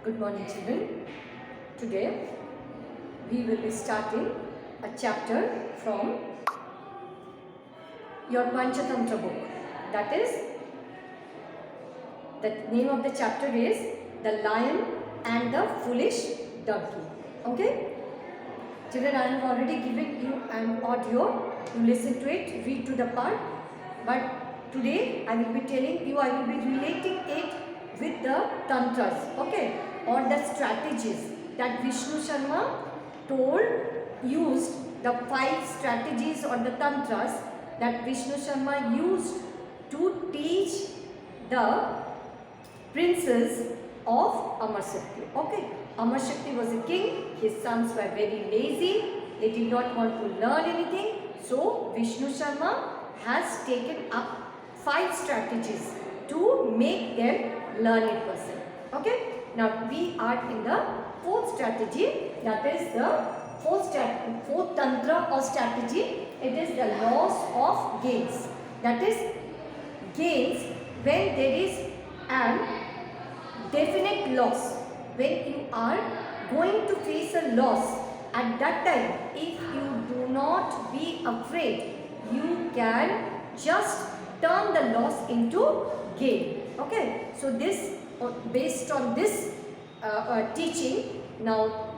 Good morning, children. Today we will be starting a chapter from your Panchatantra book. That is, the name of the chapter is The Lion and the Foolish Donkey. Okay? Children, I have already given you an audio. You listen to it, read to the part. But today I will be telling you, I will be relating it with the tantras, okay, or the strategies that Vishnu Sharma used the 5 strategies or the tantras that Vishnu Sharma used to teach the princes of Amar Shakti. Okay, Amar Shakti was a king. His sons were very lazy. They did not want to learn anything. So Vishnu Sharma has taken up 5 strategies to make them learned person. Okay. Now we are in the 4th strategy. That is the 4th tantra or strategy. It is the loss of gains. That is gains when there is an definite loss. When you are going to face a loss, at that time, if you do not be afraid, you can just turn the loss into gain. Okay, so this based on this teaching, now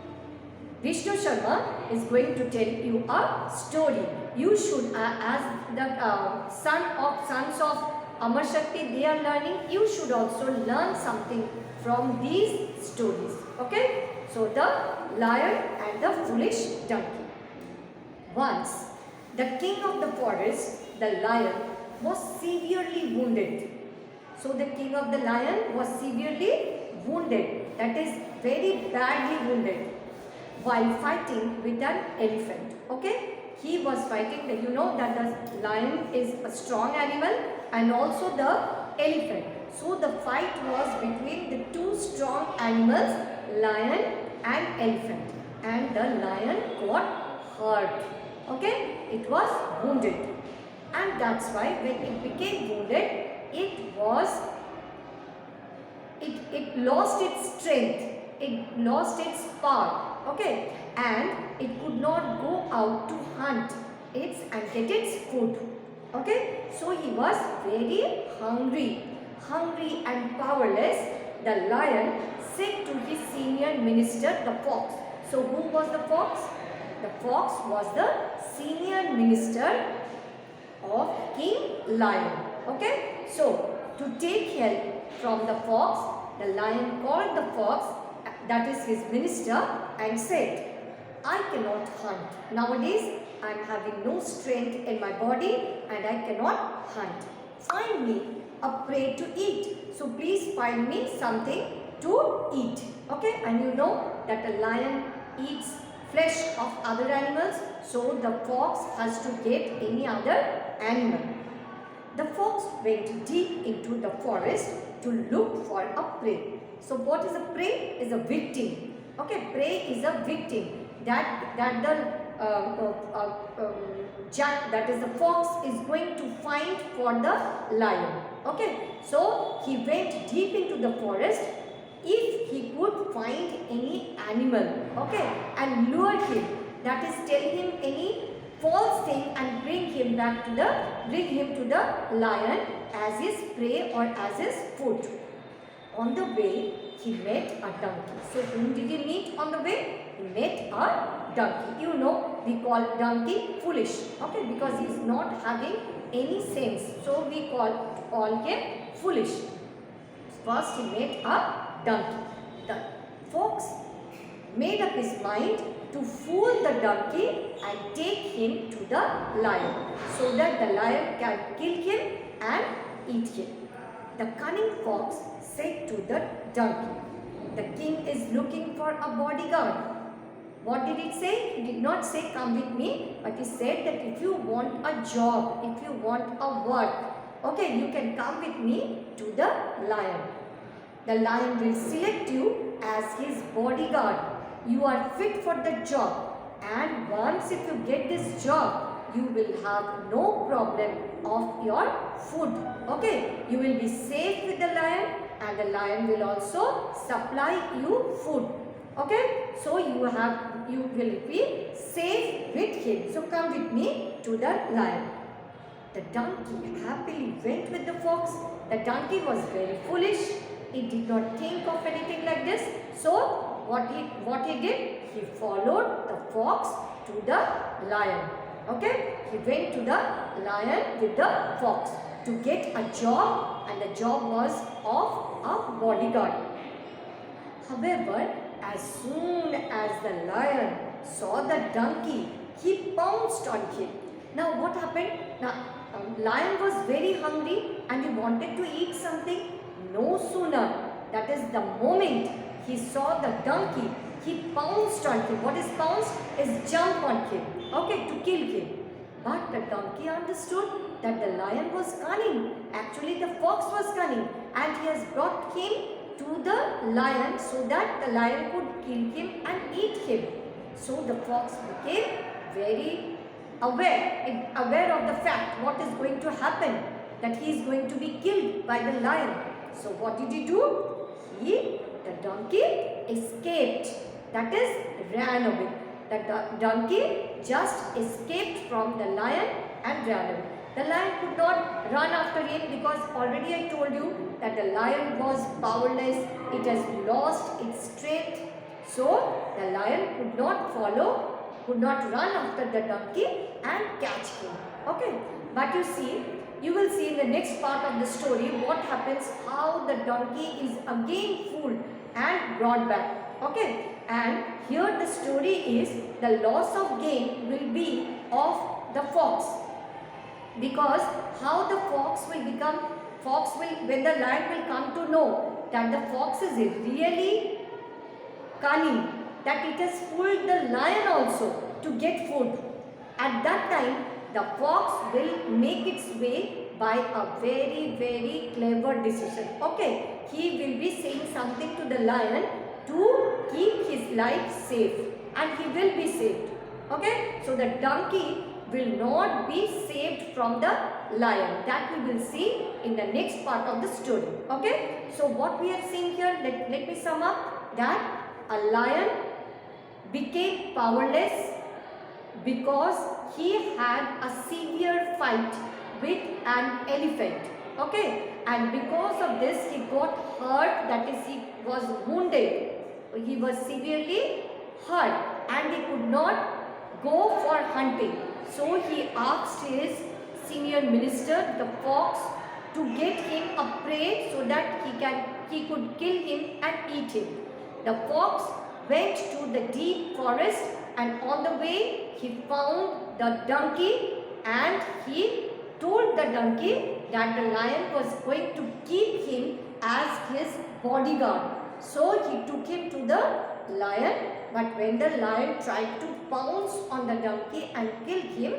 Vishnu Sharma is going to tell you a story. You should, as the sons of Amar Shakti, they are learning, you should also learn something from these stories. Okay, so the lion and the foolish donkey. Once, the king of the forest, the lion, was severely wounded. So the king of the lion was severely wounded, that is very badly wounded, while fighting with an elephant. Okay, he was fighting, you know that the lion is a strong animal and also the elephant. So the fight was between the 2 strong animals, lion and elephant, and the lion got hurt. Okay, it was wounded, and that's why when it became wounded, it lost its strength, it lost its power, okay, and it could not go out to hunt and get its food, okay. So he was very hungry and powerless. The lion said to his senior minister, the fox. So who was the fox? The fox was the senior minister of King Lion, okay. So to take help from the fox, the lion called the fox, that is his minister, and said, I cannot hunt. Nowadays, I am having no strength in my body and I cannot hunt. Find me a prey to eat. So please find me something to eat. Okay, and you know that a lion eats flesh of other animals, so the fox has to get any other animal. The fox went deep into the forest to look for a prey. So what is a prey? Is a victim. Okay, prey is a victim that the fox is going to find for the lion. Okay, so he went deep into the forest. If he could find any animal, okay, and lure him, that is tell him any false thing and bring him to the lion as his prey or as his food. On the way, he met a donkey. So whom did he meet on the way? He met a donkey. You know, we call donkey foolish, okay, because he is not having any sense. So we call him foolish. First, he met a donkey. The fox made up his mind to fool the donkey and take him to the lion, so that the lion can kill him and eat him. The cunning fox said to the donkey, the king is looking for a bodyguard. What did it say? It did not say come with me, but it said that if you want a job, if you want a work, okay, you can come with me to the lion. The lion will select you as his bodyguard. You are fit for the job, and once if you get this job, you will have no problem of your food. Okay, you will be safe with the lion and the lion will also supply you food. Okay, so you will be safe with him. So come with me to the lion. The donkey happily went with the fox. The donkey was very foolish. He did not think of anything like this. So what he did? He followed the fox to the lion. Okay, he went to the lion with the fox to get a job, and the job was of a bodyguard. However, as soon as the lion saw the donkey, he pounced on him. Now what happened? Now lion was very hungry and he wanted to eat something. No sooner, that is the moment he saw the donkey, he pounced on him. What is pounced? Is jump on him. Okay, to kill him. But the donkey understood that the lion was cunning. Actually, the fox was cunning, and he has brought him to the lion so that the lion could kill him and eat him. So the fox became very aware of the fact what is going to happen, that he is going to be killed by the lion. So what did he do? The donkey escaped, that is ran away. The donkey just escaped from the lion and ran away. The lion could not run after him because already I told you that the lion was powerless. It has lost its strength. So the lion could not run after the donkey and catch him. Okay, but you will see in the next part of the story what happens, how the donkey is again fooled and brought back. Okay, and here the story is the loss of gain will be of the fox, because how the when the lion will come to know that the fox is really cunning, that it has fooled the lion also to get food. At that time, the fox will make its way by a very, very clever decision. Okay, he will be saying something to the lion to keep his life safe, and he will be saved. Okay, so the donkey will not be saved from the lion. That we will see in the next part of the story. Okay, so what we have seen here, let me sum up, that a lion became powerless because he had a severe fight with an elephant. Okay, and because of this he got hurt, that is, he was wounded. He was severely hurt and he could not go for hunting. So he asked his senior minister, the fox, to get him a prey so that he could kill him and eat him. The fox went to the deep forest, and on the way he found the donkey, and he told the donkey that the lion was going to keep him as his bodyguard. So he took him to the lion, but when the lion tried to pounce on the donkey and kill him,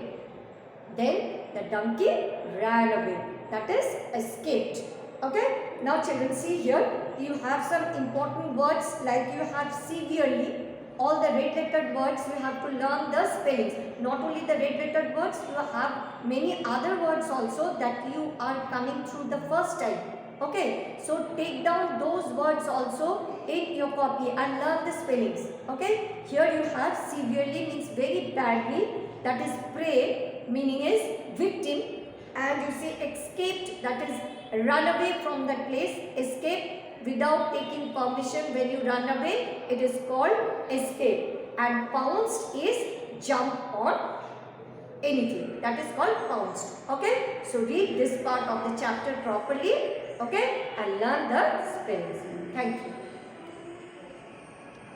then the donkey ran away, that is, escaped. Okay, now children, see here, you have some important words, like you have severely. All the red lettered words, you have to learn the spellings. Not only the red lettered words, you have many other words also that you are coming through the first time. Okay, so take down those words also in your copy and learn the spellings. Okay, here you have severely means very badly, that is prey meaning is victim, and you say escaped, that is run away from that place. Escape without taking permission, when you run away, it is called escape. And pounced is jump on anything, that is called pounced. Okay, so read this part of the chapter properly, okay, and learn the spellings. Thank you.